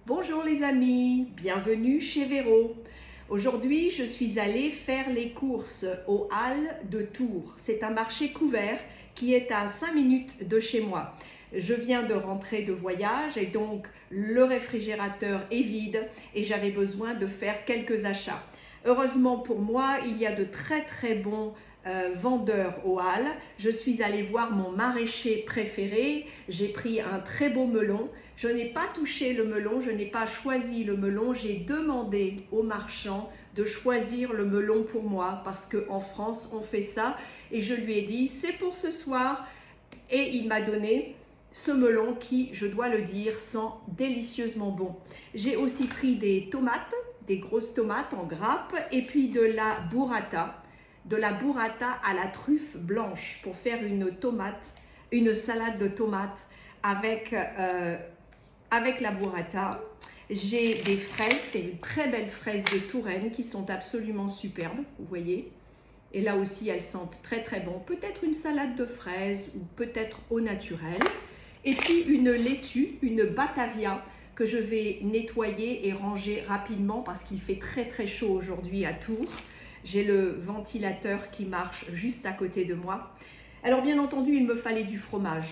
Bonjour les amis, bienvenue chez Véro. Aujourd'hui, je suis allée faire les courses aux Halles de Tours. C'est un marché couvert qui est à 5 minutes de chez moi. Je viens de rentrer de voyage et donc le réfrigérateur est vide et j'avais besoin de faire quelques achats. Heureusement pour moi, il y a de très bons vendeurs aux Halles. Je suis allée voir mon maraîcher préféré. J'ai pris un très beau melon. Je n'ai pas touché le melon, je n'ai pas choisi le melon. J'ai demandé au marchand de choisir le melon pour moi parce qu'en France, on fait ça. Et je lui ai dit, c'est pour ce soir. Et il m'a donné ce melon qui, je dois le dire, sent délicieusement bon. J'ai aussi pris des tomates, des grosses tomates en grappe et puis de la burrata à la truffe blanche pour faire une salade de tomates avec la burrata. J'ai des fraises, des très belles fraises de Touraine qui sont absolument superbes, vous voyez. Et là aussi, elles sentent très bon. Peut-être une salade de fraises ou peut-être au naturel. Et puis une laitue, une batavia que je vais nettoyer et ranger rapidement parce qu'il fait très chaud aujourd'hui à Tours. J'ai le ventilateur qui marche juste à côté de moi. Alors bien entendu, il me fallait du fromage.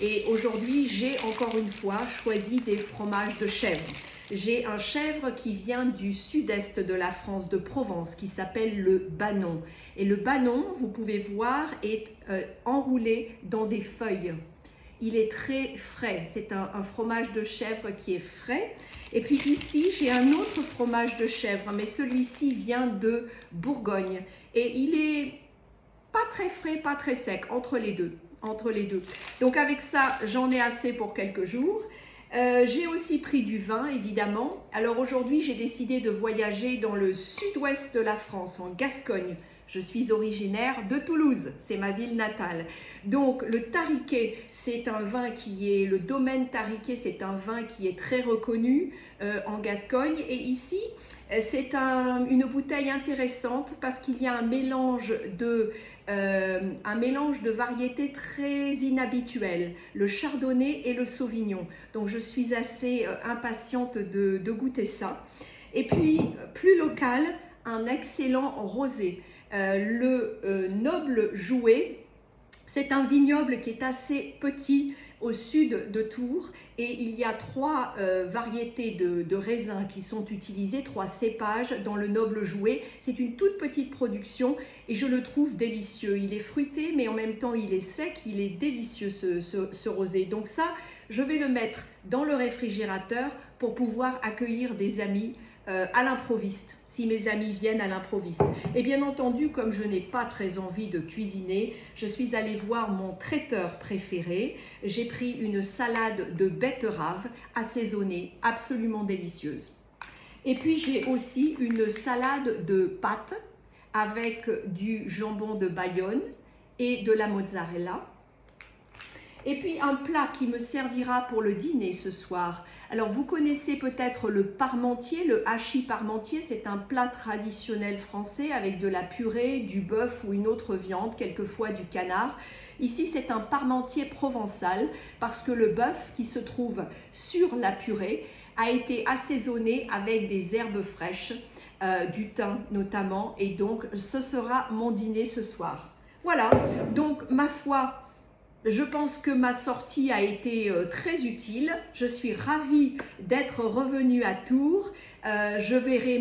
Et aujourd'hui, j'ai encore une fois choisi des fromages de chèvre. J'ai un chèvre qui vient du sud-est de la France, de Provence, qui s'appelle le Banon. Et le Banon, vous pouvez voir, est enroulé dans des feuilles. Il est très frais, c'est un fromage de chèvre qui est frais. Et puis ici, j'ai un autre fromage de chèvre, mais celui-ci vient de Bourgogne. Et il est pas très frais, pas très sec, entre les deux. Donc avec ça, j'en ai assez pour quelques jours. J'ai aussi pris du vin, évidemment. Alors aujourd'hui, j'ai décidé de voyager dans le sud-ouest de la France, en Gascogne. Je suis originaire de Toulouse, c'est ma ville natale. Donc le Tariquet, c'est un vin le domaine Tariquet, c'est un vin qui est très reconnu en Gascogne. Et ici, c'est une bouteille intéressante parce qu'il y a un mélange de variétés très inhabituelles, le chardonnay et le sauvignon. Donc je suis assez impatiente de goûter ça. Et puis, plus local, un excellent rosé. Le Noble Jouet, c'est un vignoble qui est assez petit au sud de Tours et il y a 3 variétés de raisins qui sont utilisés, 3 cépages dans le Noble Jouet. C'est une toute petite production et je le trouve délicieux. Il est fruité mais en même temps il est sec, il est délicieux ce rosé. Donc ça, je vais le mettre dans le réfrigérateur pour pouvoir accueillir des amis à l'improviste, si mes amis viennent à l'improviste. Et bien entendu, comme je n'ai pas très envie de cuisiner, je suis allée voir mon traiteur préféré. J'ai pris une salade de betterave assaisonnée, absolument délicieuse. Et puis j'ai aussi une salade de pâtes avec du jambon de Bayonne et de la mozzarella. Et puis un plat qui me servira pour le dîner ce soir. Alors vous connaissez peut-être le parmentier, le hachis parmentier, c'est un plat traditionnel français avec de la purée, du bœuf ou une autre viande, quelquefois du canard. Ici c'est un parmentier provençal parce que le bœuf qui se trouve sur la purée a été assaisonné avec des herbes fraîches, du thym notamment, et donc ce sera mon dîner ce soir. Voilà, donc ma foi, je pense que ma sortie a été très utile. Je suis ravie d'être revenue à Tours. Je verrai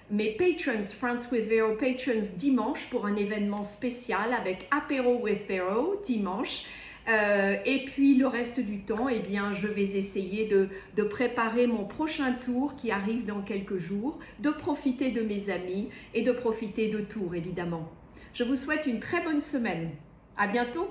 mes patrons, France with Vero patrons, dimanche pour un événement spécial avec Apéro with Vero dimanche. Et puis le reste du temps, eh bien, je vais essayer de préparer mon prochain tour qui arrive dans quelques jours, de profiter de mes amis et de profiter de Tours, évidemment. Je vous souhaite une très bonne semaine. À bientôt!